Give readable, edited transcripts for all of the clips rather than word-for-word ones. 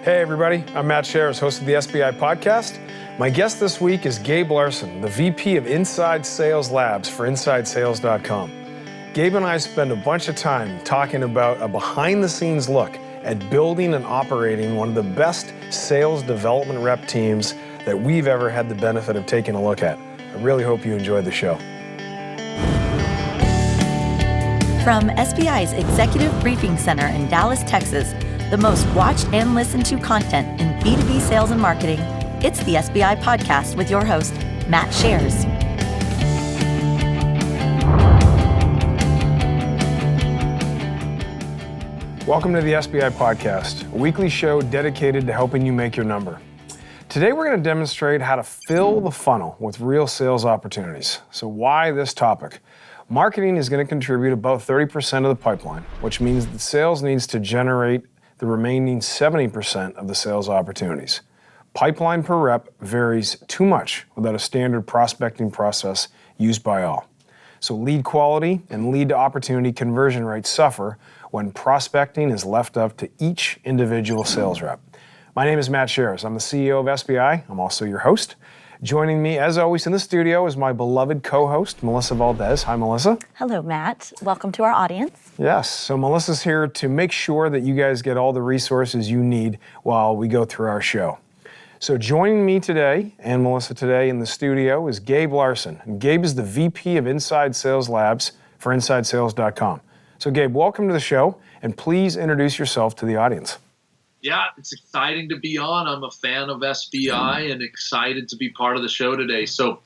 Hey everybody, I'm Matt Shares, host of the SBI podcast. My guest this week is Gabe Larson, the VP of InsideSales Labs for InsideSales.com. Gabe and I spend a bunch of time talking about a behind-the-scenes look at building and operating one of the best sales development rep teams that we've ever had the benefit of taking a look at. I really hope you enjoyed the show. From SBI's Executive Briefing Center in Dallas, Texas, the most watched and listened to content in B2B sales and marketing, it's the SBI podcast with your host, Matt Shares. Welcome to the SBI podcast, a weekly show dedicated to helping you make your number. Today we're going to demonstrate how to fill the funnel with real sales opportunities. So why this topic? Marketing is going to contribute about 30% of the pipeline, which means that sales needs to generate the remaining 70% of the sales opportunities. Pipeline per rep varies too much without a standard prospecting process used by all. So lead quality and lead to opportunity conversion rates suffer when prospecting is left up to each individual sales rep. My name is Matt Shares. I'm the CEO of SBI. I'm also your host. Joining me, as always, in the studio is my beloved co-host, Melissa Valdez. Hi, Melissa. Hello, Matt. Welcome to our audience. Yes, so Melissa's here to make sure that you guys get all the resources you need while we go through our show. So joining me today, and Melissa today in the studio, is Gabe Larson. And Gabe is the VP of InsideSales Labs for InsideSales.com. So Gabe, welcome to the show, and please introduce yourself to the audience. Yeah, it's exciting to be on. I'm a fan of SBI and excited to be part of the show today. So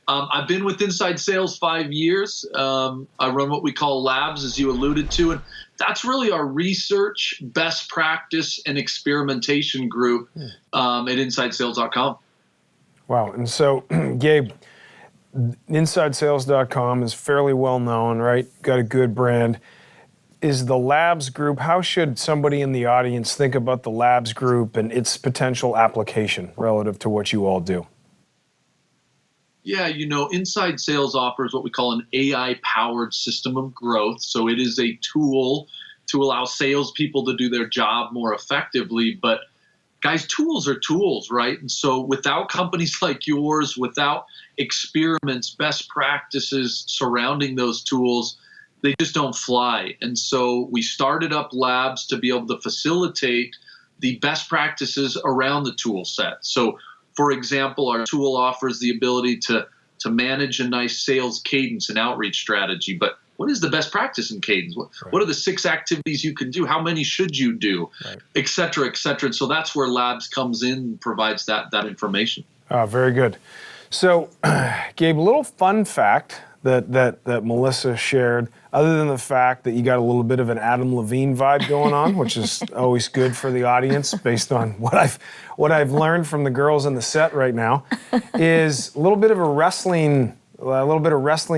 I've been with Inside Sales 5 years. I run what we call labs, as you alluded to, and that's really our research, best practice, and experimentation group at InsideSales.com. Wow, and so Gabe, InsideSales.com is fairly well known, right? Got a good brand. Is the Labs group, how should somebody in the audience think about the Labs group and its potential application relative to what you all do? Yeah, Inside Sales offers what we call an AI-powered system of growth. So it is a tool to allow salespeople to do their job more effectively. But guys, tools are tools, right? And so without companies like yours, without experiments, best practices surrounding those tools, they just don't fly. And so we started up labs to be able to facilitate the best practices around the tool set. So, for example, our tool offers the ability to manage a nice sales cadence and outreach strategy. But what is the best practice in cadence? What are the 6 activities you can do? How many should you do? Right. Et cetera, et cetera. And so that's where Labs comes in and provides that information. Very good. So, Gabe, a little fun fact that Melissa shared, other than the fact that you got a little bit of an Adam Levine vibe going on, which is always good for the audience based on what I've learned from the girls in the set right now, is a little bit of wrestling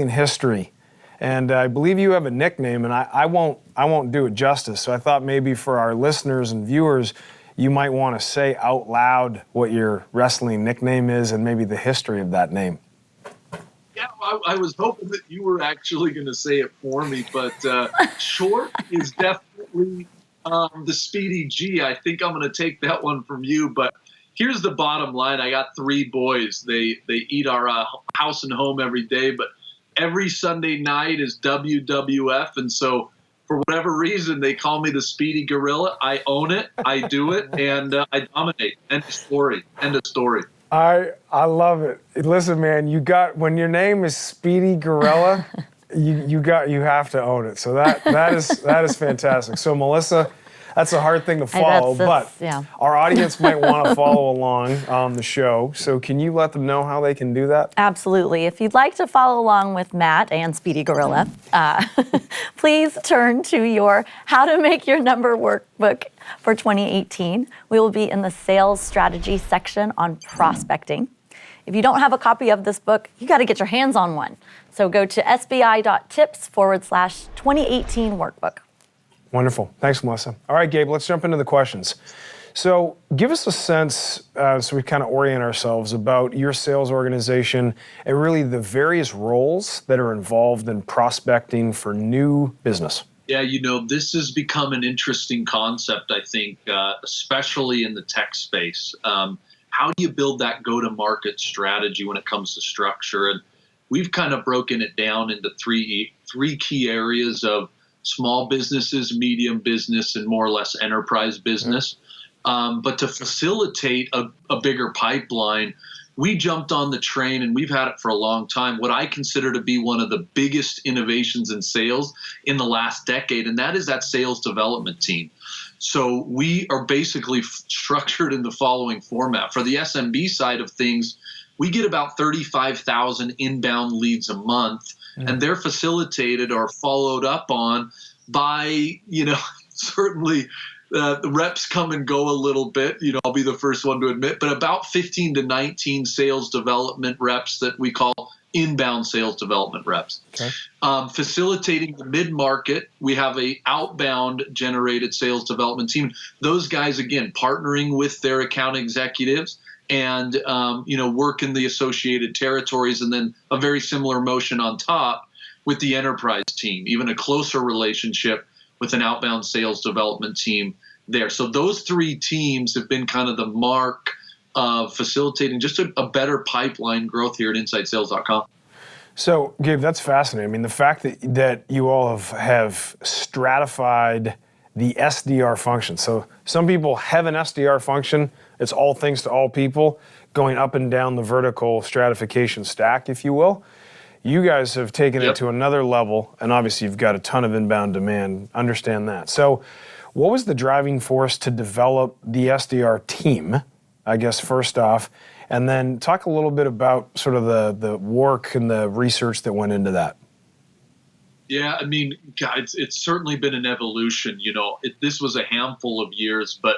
history. And I believe you have a nickname, and I won't do it justice. So I thought maybe for our listeners and viewers, you might want to say out loud what your wrestling nickname is and maybe the history of that name. Yeah, I was hoping that you were actually going to say it for me, but short is definitely the Speedy G. I think I'm going to take that one from you, but here's the bottom line. I got 3 boys. They eat our house and home every day, but every Sunday night is WWF, and so for whatever reason, they call me the Speedy Gorilla. I own it, I do it, and I dominate. End of story. I love it. Listen, man, when your name is Speedy Gorilla, you have to own it. So that is fantastic. So Melissa, that's a hard thing to follow, but our audience might want to follow along on the show. So can you let them know how they can do that? Absolutely. If you'd like to follow along with Matt and Speedy Gorilla, please turn to your How to Make Your Number workbook for 2018. We will be in the sales strategy section on prospecting. If you don't have a copy of this book, you got to get your hands on one. So go to sbi.tips/2018 workbook. Wonderful. Thanks, Melissa. All right, Gabe, let's jump into the questions. So give us a sense, so we kind of orient ourselves, about your sales organization and really the various roles that are involved in prospecting for new business. Yeah, this has become an interesting concept, I think, especially in the tech space. How do you build that go-to-market strategy when it comes to structure? And we've kind of broken it down into three key areas of small businesses, medium business, and more or less enterprise business. But to facilitate a bigger pipeline, we jumped on the train, and we've had it for a long time, what I consider to be one of the biggest innovations in sales in the last decade, and that is that sales development team. So we are basically structured in the following format. For the SMB side of things, we get about 35,000 inbound leads a month, and they're facilitated or followed up on by, certainly the reps come and go a little bit, I'll be the first one to admit, but about 15 to 19 sales development reps that we call inbound sales development reps. Okay. Facilitating the mid-market, we have a outbound generated sales development team. Those guys, again, partnering with their account executives and, work in the associated territories, and then a very similar motion on top with the enterprise team, even a closer relationship with an outbound sales development team there. So those three teams have been kind of the mark of facilitating just a better pipeline growth here at InsideSales.com. So, Gabe, that's fascinating. I mean, the fact that you all have stratified the SDR function. So some people have an SDR function. It's all things to all people, going up and down the vertical stratification stack, if you will. You guys have taken it to another level, and obviously you've got a ton of inbound demand. Understand that. So what was the driving force to develop the SDR team, I guess, first off, and then talk a little bit about sort of the work and the research that went into that? Yeah, I mean, guys, it's certainly been an evolution. This was a handful of years, but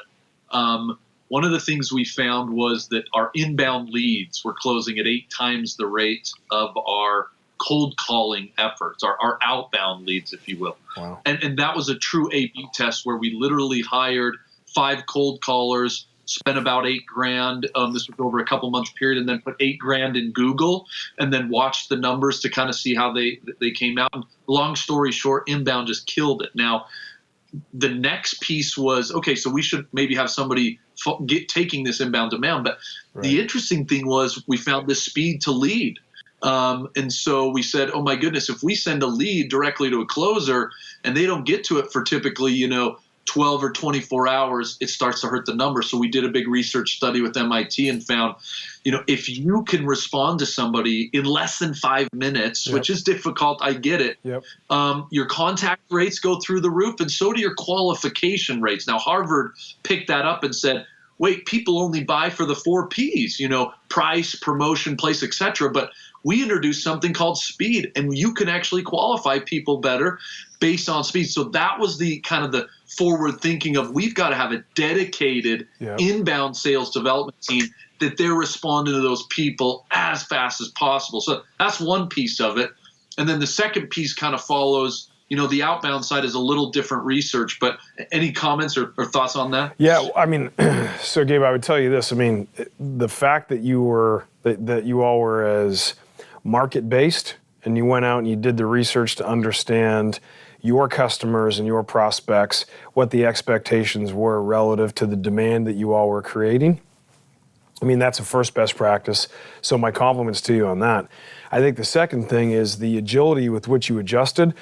one of the things we found was that our inbound leads were closing at 8 times the rate of our cold calling efforts, our outbound leads, if you will. Wow. And that was a true A/B test where we literally hired 5 cold callers, spent about $8,000. This was over a couple month period, and then put $8,000 in Google, and then watched the numbers to kind of see how they came out. And long story short, inbound just killed it. Now, the next piece was, okay, so we should maybe have somebody taking this inbound demand. But the interesting thing was we found this speed to lead. And so we said, oh my goodness, if we send a lead directly to a closer and they don't get to it for typically, 12 or 24 hours, it starts to hurt the numbers. So we did a big research study with MIT and found, if you can respond to somebody in less than 5 minutes, which is difficult, I get it, your contact rates go through the roof, and so do your qualification rates. Now, Harvard picked that up and said, wait, people only buy for the 4 Ps, price, promotion, place, etc. But we introduced something called speed, and you can actually qualify people better based on speed. So that was the kind of the forward thinking of, we've got to have a dedicated inbound sales development team that they're responding to those people as fast as possible. So that's one piece of it. And then the second piece kind of follows, the outbound side is a little different research, but any comments or thoughts on that? Yeah, I mean, so Gabe, I would tell you this. I mean, the fact that you all were as market-based, and you went out and you did the research to understand your customers and your prospects, what the expectations were relative to the demand that you all were creating. I mean, that's a first best practice. So my compliments to you on that. I think the second thing is the agility with which you adjusted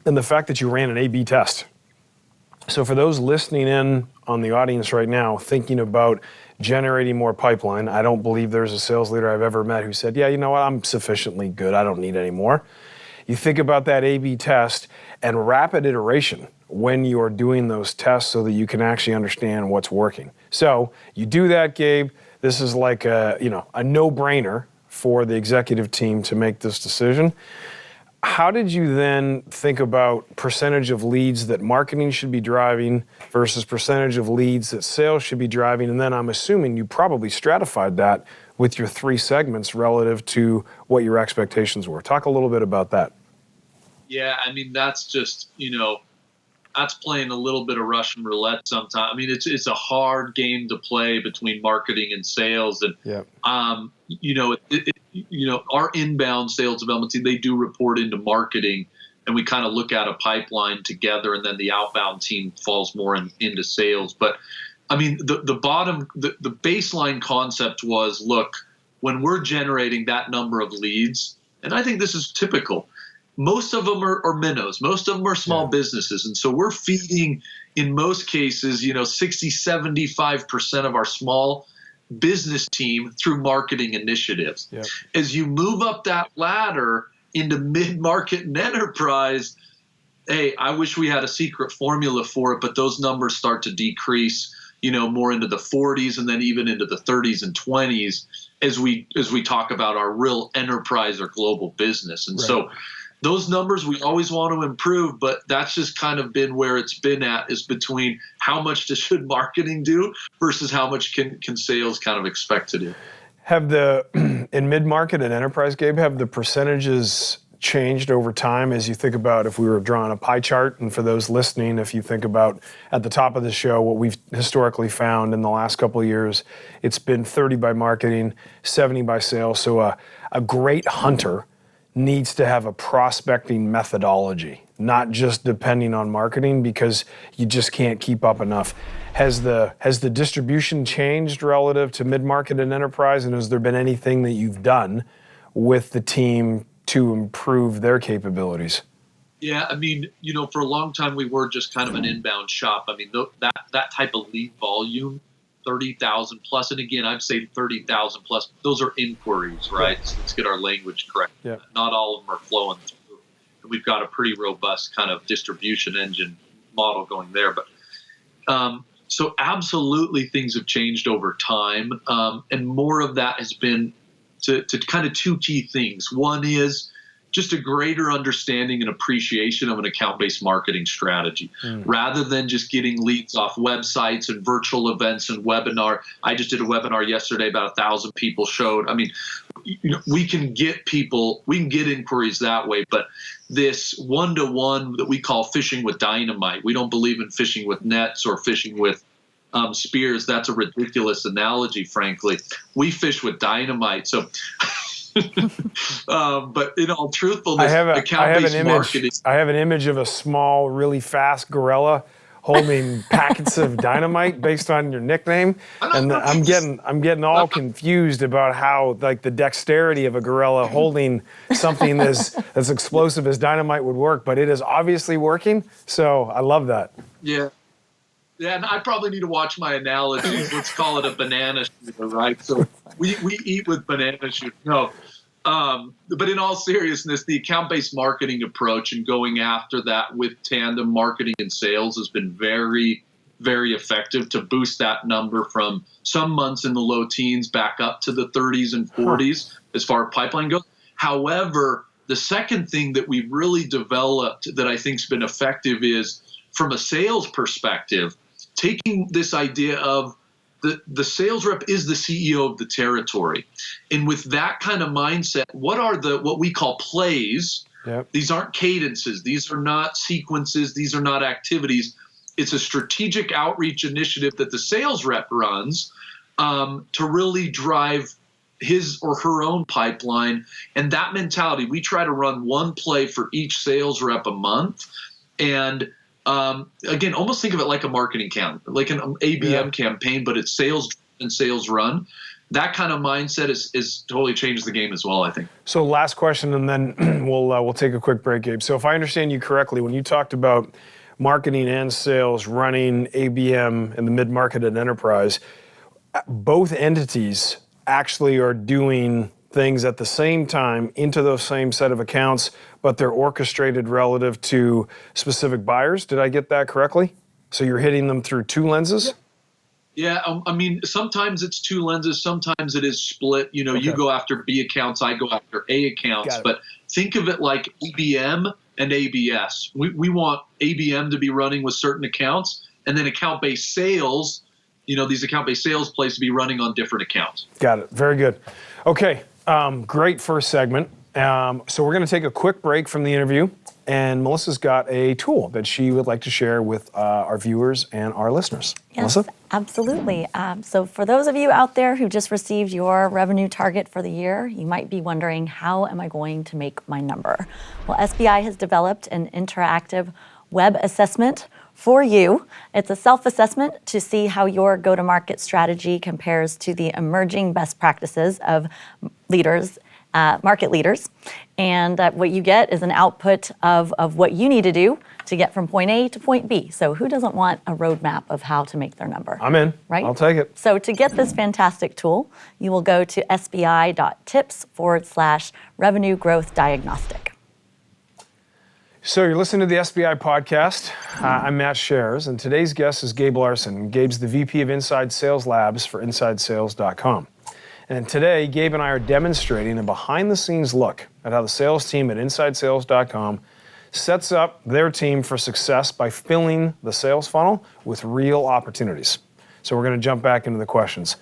and the fact that you ran an A/B test. So for those listening in on the audience right now, thinking about generating more pipeline, I don't believe there's a sales leader I've ever met who said, yeah, you know what, I'm sufficiently good, I don't need any more. You think about that A/B test and rapid iteration when you are doing those tests so that you can actually understand what's working. So you do that, Gabe. This is like a no-brainer for the executive team to make this decision. How did you then think about percentage of leads that marketing should be driving versus percentage of leads that sales should be driving? And then I'm assuming you probably stratified that with your 3 segments relative to what your expectations were. Talk a little bit about that. Yeah, I mean, that's just, that's playing a little bit of Russian roulette sometimes. I mean, it's a hard game to play between marketing and sales. And, our inbound sales development team, they do report into marketing. and we kind of look at a pipeline together, and then the outbound team falls more into sales. But I mean, the baseline concept was, look, when we're generating that number of leads, and I think this is typical, most of them are minnows, most of them are small businesses. And so we're feeding, in most cases, 60, 75% of our small business team through marketing initiatives. Yep. As you move up that ladder into mid-market and enterprise, hey, I wish we had a secret formula for it, but those numbers start to decrease, more into the 40s and then even into the 30s and 20s as we talk about our real enterprise or global business. And so those numbers we always want to improve, but that's just kind of been where it's been at, is between how much should marketing do versus how much can sales kind of expect to do. In mid-market and enterprise, Gabe, have the percentages changed over time as you think about, if we were drawing a pie chart, and for those listening, if you think about at the top of the show, what we've historically found in the last couple of years, it's been 30 by marketing, 70 by sales. So a great hunter needs to have a prospecting methodology, not just depending on marketing, because you just can't keep up enough. Has the distribution changed relative to mid-market and enterprise, and has there been anything that you've done with the team to improve their capabilities? Yeah, I mean, for a long time we were just kind of an inbound shop. I mean, that type of lead volume, 30,000 plus, and again, I'd say 30,000 plus, those are inquiries, right? So let's get our language correct. Yeah. Not all of them are flowing through. And we've got a pretty robust kind of distribution engine model going there. But so absolutely things have changed over time. And more of that has been to kind of two key things. One is just a greater understanding and appreciation of an account-based marketing strategy, rather than just getting leads off websites and virtual events and webinar. I just did a webinar yesterday, about 1,000 people showed. I mean, we can get inquiries that way, but this one-to-one that we call fishing with dynamite, we don't believe in fishing with nets or fishing with spears. That's a ridiculous analogy, frankly. We fish with dynamite. So but in all truthfulness, account-based marketing. I have an image of a small, really fast gorilla holding packets of dynamite based on your nickname, and I'm getting all confused about how, like, the dexterity of a gorilla holding something as explosive as dynamite would work, but it is obviously working. So I love that. Yeah. Yeah, and I probably need to watch my analogies. Let's call it a banana shooter, right? So we eat with banana shooters. No. But in all seriousness, the account-based marketing approach and going after that with tandem marketing and sales has been very, very effective to boost that number from some months in the low teens back up to the 30s and 40s as far as pipeline goes. However, the second thing that we've really developed that I think has been effective is, from a sales perspective, taking this idea of the sales rep is the CEO of the territory. And with that kind of mindset, what we call plays? Yep. These aren't cadences. These are not sequences. These are not activities. It's a strategic outreach initiative that the sales rep runs to really drive his or her own pipeline. And that mentality, we try to run one play for each sales rep a month. And again, almost think of it like a marketing campaign, like an ABM campaign, but it's sales and sales run. That kind of mindset is totally changed the game as well, I think. So last question, and then we'll take a quick break, Gabe. So if I understand you correctly, when you talked about marketing and sales running ABM in the mid-market and enterprise, both entities actually are doing things at the same time into those same set of accounts, but they're orchestrated relative to specific buyers. Did I get that correctly? So you're hitting them through two lenses? Yeah, I mean, sometimes it's two lenses. Sometimes it is split. You go after B accounts, I go after A accounts. But think of it like ABM and ABS. We want ABM to be running with certain accounts, and then account-based sales, these account-based sales plays to be running on different accounts. Got it. Very good. Okay. Great first segment. So we're going to take a quick break from the interview. And Melissa's got a tool that she would like to share with our viewers and our listeners. Yes, Melissa? absolutely. So for those of you out there who just received your revenue target for the year, you might be wondering, how am I going to make my number? Well, SBI has developed an interactive web assessment for you. It's a self-assessment to see how your go-to-market strategy compares to the emerging best practices of leaders, market leaders. And what you get is an output of what you need to do to get from point A to point B. So who doesn't want a roadmap of how to make their number? I'm in. Right? I'll take it. So to get this fantastic tool, you will go to sbi.tips/revenue growth diagnostic. So you're listening to the SBI podcast. I'm Matt Shares, and today's guest is Gabe Larson. Gabe's the VP of InsideSales Labs for InsideSales.com. And today, Gabe and I are demonstrating a behind-the-scenes look at how the sales team at InsideSales.com sets up their team for success by filling the sales funnel with real opportunities. So we're going to jump back into the questions.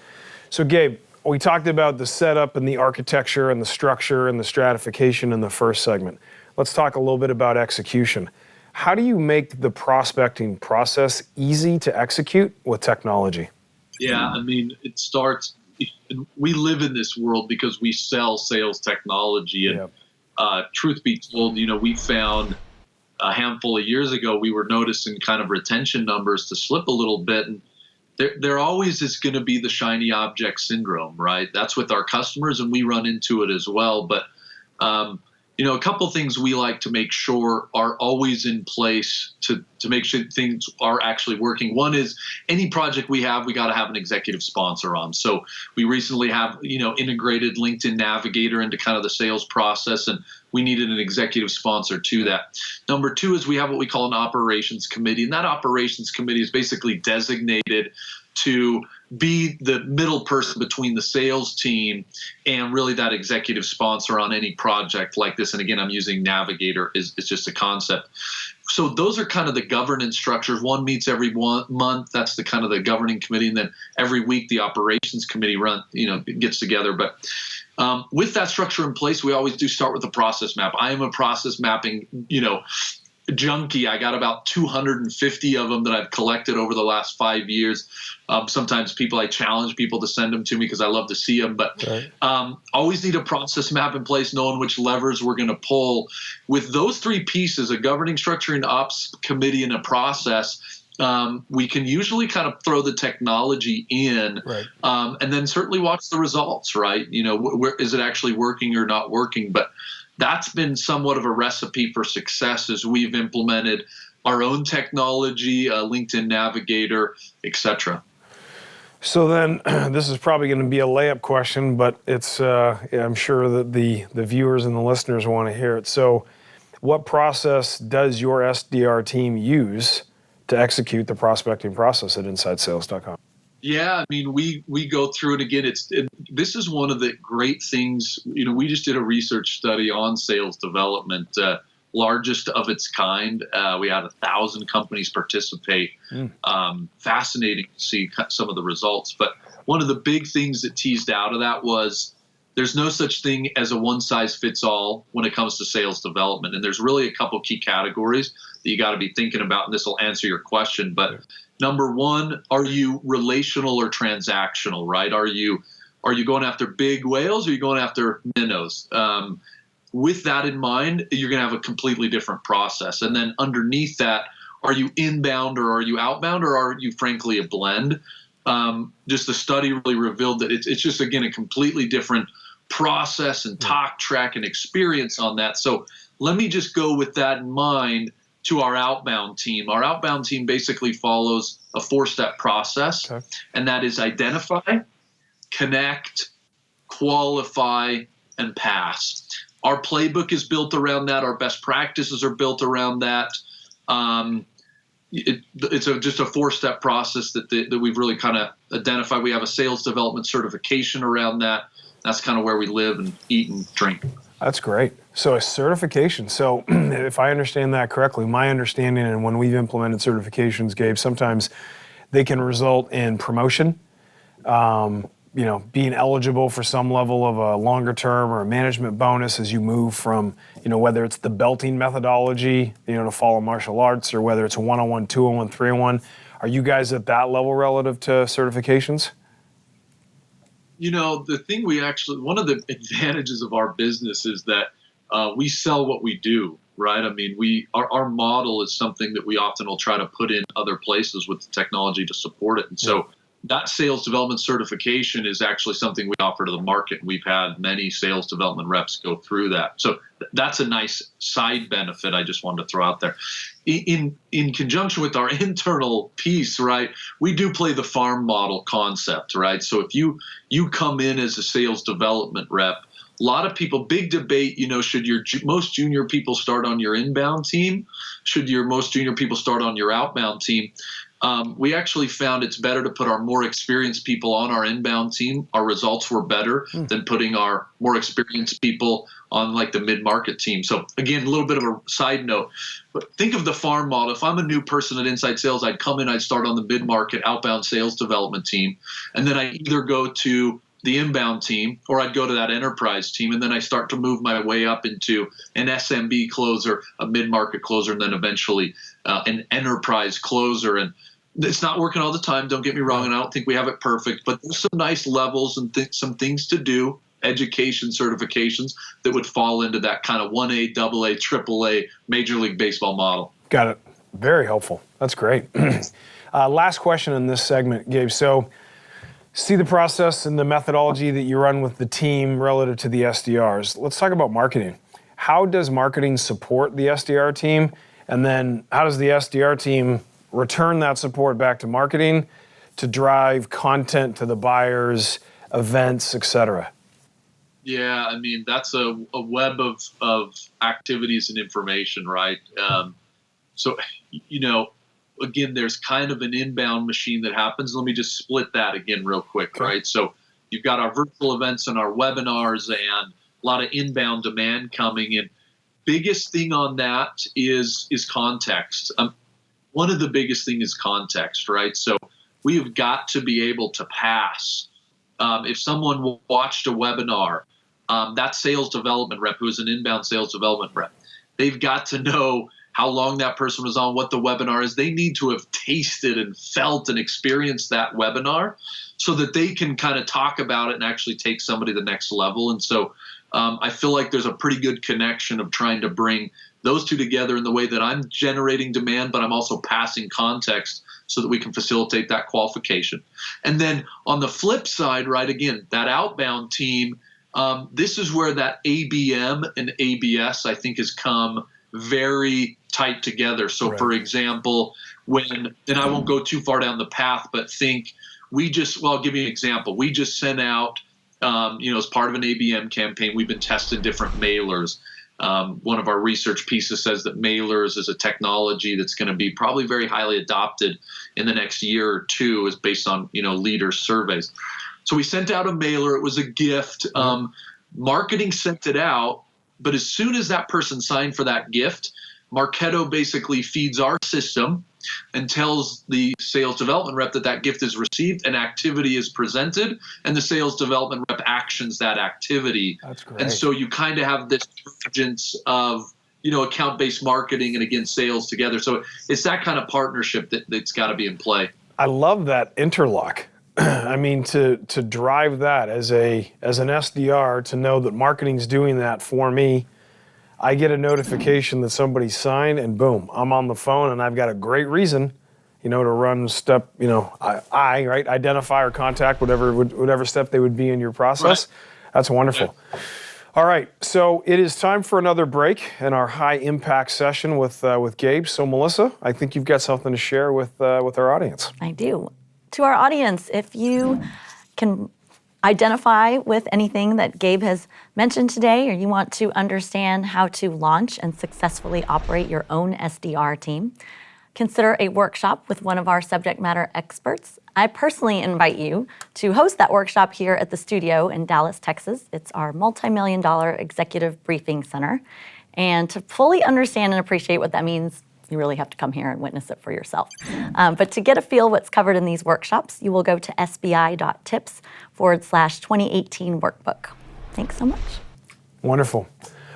So Gabe, we talked about the setup and the architecture and the structure and the stratification in the first segment. Let's talk a little bit about execution. How do you make the prospecting process easy to execute with technology? Yeah, I mean, it starts, we live in this world because we sell sales technology. And truth be told, we found a handful of years ago, we were noticing kind of retention numbers to slip a little bit. And there always is going to be the shiny object syndrome, right? That's with our customers, and we run into it as well. But, a couple things we like to make sure are always in place to make sure things are actually working. One is any project we got to have an executive sponsor on. So we recently have, integrated LinkedIn Navigator into kind of the sales process, and we needed an executive sponsor to that. Number two is we have what we call an operations committee, and that operations committee is basically designated to be the middle person between the sales team and really that executive sponsor on any project like this. And again, I'm using Navigator it's just a concept. So those are kind of the governance structures. One meets every month. That's the kind of the governing committee. And then every week the operations committee gets together. But with that structure in place, we always do start with a process map. I am a process mapping, junkie. I got about 250 of them that I've collected over the last 5 years. Sometimes I challenge people to send them to me because I love to see them, but always need a process map in place, knowing which levers we're going to pull. With those three pieces, a governing structure, an ops committee, and a process, we can usually kind of throw the technology in, and then certainly watch the results, right? Where is it actually working or not working? But that's been somewhat of a recipe for success as we've implemented our own technology, LinkedIn Navigator, etc. So then, this is probably going to be a layup question, but it's I'm sure that the viewers and the listeners want to hear it. So what process does your SDR team use to execute the prospecting process at InsideSales.com? Yeah, I mean, we go through it again. This is one of the great things. We just did a research study on sales development, largest of its kind. We had 1,000 companies participate. Fascinating to see some of the results. But one of the big things that teased out of that was there's no such thing as a one-size-fits-all when it comes to sales development. And there's really a couple key categories that you got to be thinking about, and this will answer your question. But number one, are you relational or transactional, right? Are you going after big whales, or are you going after minnows? With that in mind, you're going to have a completely different process. And then underneath that, are you inbound or are you outbound, or are you frankly a blend? Just the study really revealed that it's just, again, a completely different process and talk track and experience on that. So let me just go with that in mind to our outbound team. Our outbound team basically follows a 4-step process, and that is identify, connect, qualify, and pass. Our playbook is built around that. Our best practices are built around that. It's just a 4-step process that we've really kind of identified. We have a sales development certification around that. That's kind of where we live and eat and drink. That's great. So a certification. So if I understand that correctly, my understanding, and when we've implemented certifications, Gabe, sometimes they can result in promotion, being eligible for some level of a longer term or a management bonus as you move from, whether it's the belting methodology, to follow martial arts, or whether it's a 101, 201, 301. Are you guys at that level relative to certifications? The thing one of the advantages of our business is that we sell what we do, right? I mean, our model is something that we often will try to put in other places with the technology to support it. And so that sales development certification is actually something we offer to the market. We've had many sales development reps go through that. So that's a nice side benefit I just wanted to throw out there. In conjunction with our internal piece, right, we do play the farm model concept, right? So if you come in as a sales development rep, a lot of people, big debate, should your most junior people start on your inbound team? Should your most junior people start on your outbound team? We actually found it's better to put our more experienced people on our inbound team. Our results were better than putting our more experienced people on like the mid-market team. So again, a little bit of a side note, but think of the farm model. If I'm a new person at Inside Sales, I'd come in, I'd start on the mid-market outbound sales development team. And then I either go to the inbound team or I'd go to that enterprise team. And then I start to move my way up into an SMB closer, a mid-market closer, and then eventually an enterprise closer. And it's not working all the time, don't get me wrong, and I don't think we have it perfect, but there's some nice levels and some things to do, education certifications that would fall into that kind of 1A, AA, AAA Major League Baseball model. Got it. Very helpful. That's great. Last question in this segment, Gabe. So see the process and the methodology that you run with the team relative to the SDRs. Let's talk about marketing. How does marketing support the SDR team? And then how does the SDR team return that support back to marketing to drive content to the buyers, events, etc.? Yeah, I mean, that's a web of activities and information, right? So, again, there's kind of an inbound machine that happens. Let me just split that again real quick, right? So you've got our virtual events and our webinars and a lot of inbound demand coming in. Biggest thing on that is context. One of the biggest thing is context, right? So we have got to be able to pass. If someone watched a webinar, that sales development rep, who is an inbound sales development rep, they've got to know how long that person was on, what the webinar is. They need to have tasted and felt and experienced that webinar so that they can kind of talk about it and actually take somebody to the next level. And so I feel like there's a pretty good connection of trying to bring those two together in the way that I'm generating demand, but I'm also passing context so that we can facilitate that qualification. And then on the flip side, right, again, that outbound team, this is where that ABM and ABS, I think, has come very tight together. So, right. For example, and I won't go too far down the path, but I'll give you an example. We just sent out, as part of an ABM campaign, we've been testing different mailers. One of our research pieces says that mailers is a technology that's going to be probably very highly adopted in the next year or two, is based on, leaders' surveys. So we sent out a mailer. It was a gift. Marketing sent it out, but as soon as that person signed for that gift, Marketo basically feeds our system and tells the sales development rep that gift is received, an activity is presented, and the sales development rep actions that activity. That's great. And so you kind of have this convergence of, account-based marketing and, again, sales together. So it's that kind of partnership that's got to be in play. I love that interlock. I mean, to drive that as an SDR, to know that marketing's doing that for me. I get a notification that somebody signed, and boom, I'm on the phone, and I've got a great reason, to run step, right, identify or contact whatever step they would be in your process. Right. That's wonderful. Yeah. All right, so it is time for another break in our high impact session with Gabe. So Melissa, I think you've got something to share with our audience. I do. To our audience, if you can identify with anything that Gabe has mentioned today, or you want to understand how to launch and successfully operate your own SDR team, consider a workshop with one of our subject matter experts. I personally invite you to host that workshop here at the studio in Dallas, Texas. It's our multi-million-dollar executive briefing center. And to fully understand and appreciate what that means, You really have to come here and witness it for yourself. But to get a feel what's covered in these workshops, you will go to sbi.tips/2018 workbook. Thanks so much. Wonderful.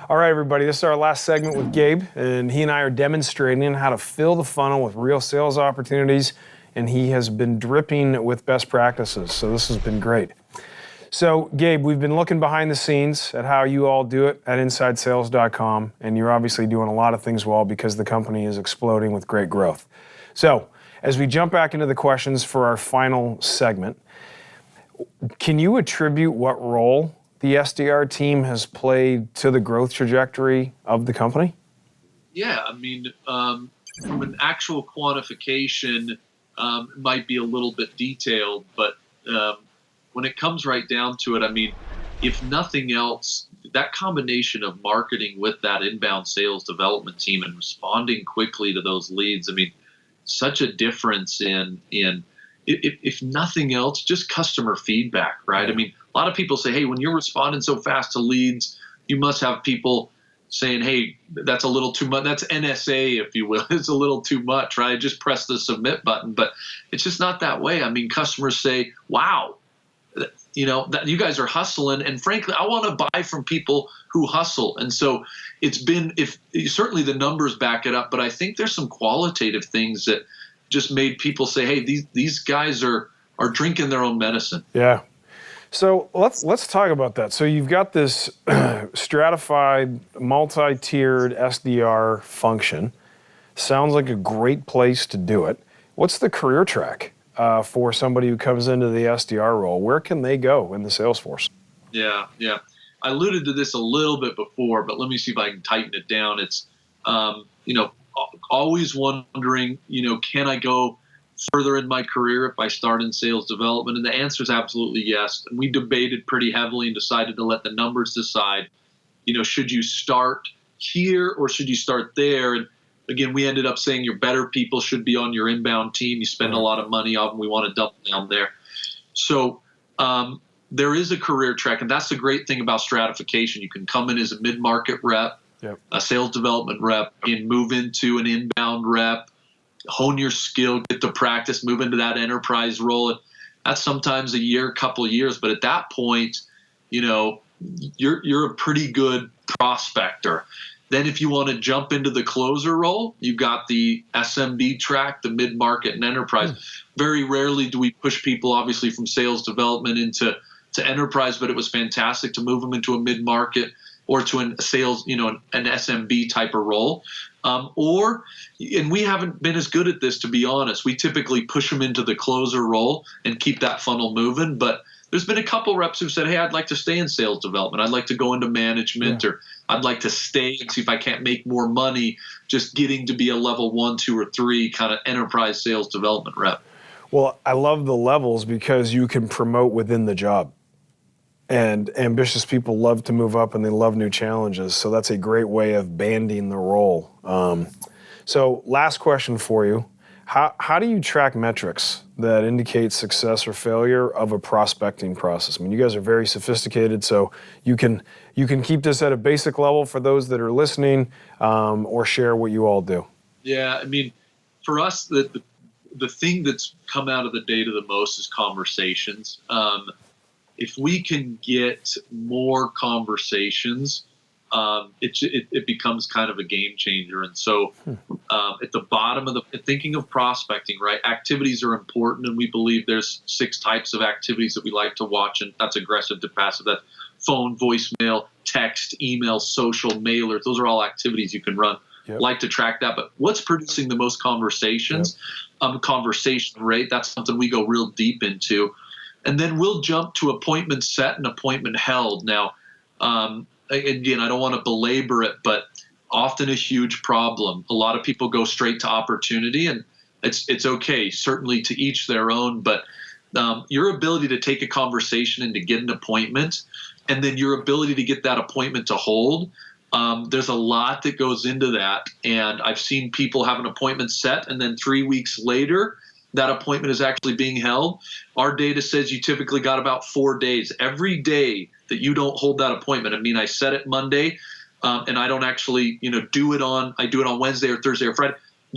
All right, everybody, this is our last segment with Gabe, and he and I are demonstrating how to fill the funnel with real sales opportunities, and he has been dripping with best practices, so this has been great. So, Gabe, we've been looking behind the scenes at how you all do it at InsideSales.com, and you're obviously doing a lot of things well because the company is exploding with great growth. So, as we jump back into the questions for our final segment, can you attribute what role the SDR team has played to the growth trajectory of the company? Yeah, I mean, from an actual quantification, it might be a little bit detailed, but when it comes right down to it, I mean, if nothing else, that combination of marketing with that inbound sales development team and responding quickly to those leads, I mean, such a difference in if nothing else, just customer feedback, right? I mean, a lot of people say, hey, when you're responding so fast to leads, you must have people saying, hey, that's a little too much. That's NSA, if you will. It's a little too much, right? Just press the submit button. But it's just not that way. I mean, customers say, wow, that you guys are hustling. And frankly, I want to buy from people who hustle. And so it's been, certainly the numbers back it up, but I think there's some qualitative things that just made people say, hey, these guys are drinking their own medicine. Yeah. So let's talk about that. So you've got this stratified, multi-tiered SDR function. Sounds like a great place to do it. What's the career track for somebody who comes into the SDR role? Where can they go in the sales force? Yeah. I alluded to this a little bit before, but let me see if I can tighten it down. It's, always wondering, can I go further in my career if I start in sales development? And the answer is absolutely yes. And we debated pretty heavily and decided to let the numbers decide, should you start here or should you start there? And again, we ended up saying your better people should be on your inbound team. You spend a lot of money on them. We want to double down there. So there is a career track, and that's the great thing about stratification. You can come in as a mid-market rep, a sales development rep, and move into an inbound rep, hone your skill, get to practice, move into that enterprise role. And that's sometimes a year, couple of years. But at that point, you're a pretty good prospector. Then if you want to jump into the closer role, you've got the SMB track, the mid-market and enterprise. Very rarely do we push people, obviously, from sales development into enterprise, but it was fantastic to move them into a mid-market or to a sales, an SMB type of role. And we haven't been as good at this, to be honest. We typically push them into the closer role and keep that funnel moving. But there's been a couple reps who've said, hey, I'd like to stay in sales development. I'd like to go into management, or I'd like to stay and see if I can't make more money just getting to be a level 1, 2, or 3 kind of enterprise sales development rep. Well, I love the levels because you can promote within the job. And ambitious people love to move up and they love new challenges. So that's a great way of banding the role. So last question for you. How do you track metrics that indicate success or failure of a prospecting process? I mean, you guys are very sophisticated, so you can keep this at a basic level for those that are listening, or share what you all do. Yeah, I mean, for us, the thing that's come out of the data the most is conversations. If we can get more conversations, it becomes kind of a game changer. And so at the bottom of thinking of prospecting, right, activities are important, and we believe there's 6 types of activities that we like to watch, and that's aggressive to passive. That's phone, voicemail, text, email, social, mailers. Those are all activities you can run. Like to track that. But what's producing the most conversations? Conversation rate, that's something we go real deep into. And then we'll jump to appointment set and appointment held. Now, again, I don't want to belabor it, but often a huge problem. A lot of people go straight to opportunity, and it's okay, certainly to each their own. But your ability to take a conversation and to get an appointment, and then your ability to get that appointment to hold, there's a lot that goes into that. And I've seen people have an appointment set, and then 3 weeks later, that appointment is actually being held. Our data says you typically got about 4 days. Every day that you don't hold that appointment, I mean, I set it Monday, and I don't actually, do it on Wednesday or Thursday or Friday.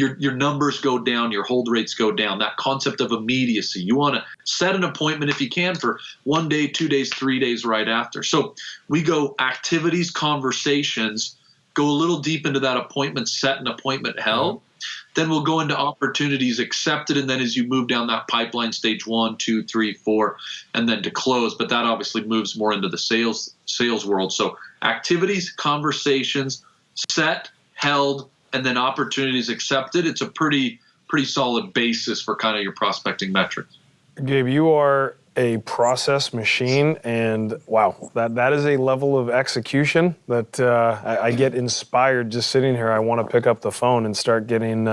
your numbers go down, your hold rates go down. That concept of immediacy. You want to set an appointment if you can for 1 day, 2 days, 3 days right after. So we go activities, conversations, go a little deep into that appointment set and appointment held. Then we'll go into opportunities accepted, and then as you move down that pipeline, stage 1, 2, 3, 4, and then to close. But that obviously moves more into the sales world. So activities, conversations, set, held, and then opportunities accepted. It's a pretty solid basis for kind of your prospecting metrics. Gabe, you are a process machine, and wow, that is a level of execution that I get inspired just sitting here. I want to pick up the phone and start getting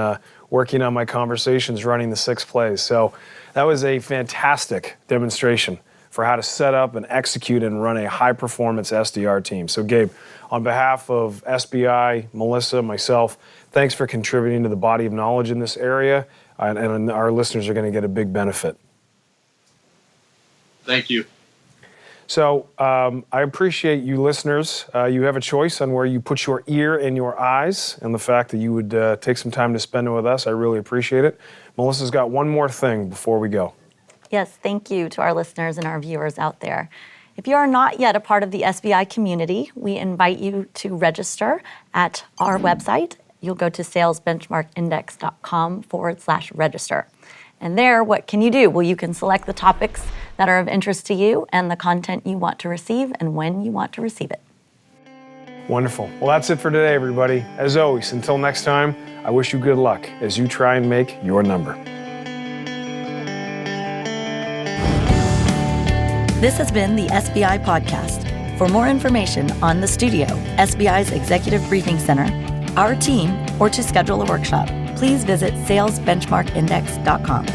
working on my conversations, running the 6 plays. So that was a fantastic demonstration for how to set up and execute and run a high-performance SDR team. So Gabe, on behalf of SBI, Melissa, myself, thanks for contributing to the body of knowledge in this area, and our listeners are going to get a big benefit. Thank you. So I appreciate you listeners. You have a choice on where you put your ear and your eyes, and the fact that you would take some time to spend it with us, I really appreciate it. Melissa's got one more thing before we go. Yes, thank you to our listeners and our viewers out there. If you are not yet a part of the SBI community, we invite you to register at our website. You'll go to salesbenchmarkindex.com/register. And there, what can you do? Well, you can select the topics that are of interest to you and the content you want to receive and when you want to receive it. Wonderful. Well, that's it for today, everybody. As always, until next time, I wish you good luck as you try and make your number. This has been the SBI Podcast. For more information on the studio, SBI's Executive Briefing Center, our team, or to schedule a workshop, please visit salesbenchmarkindex.com.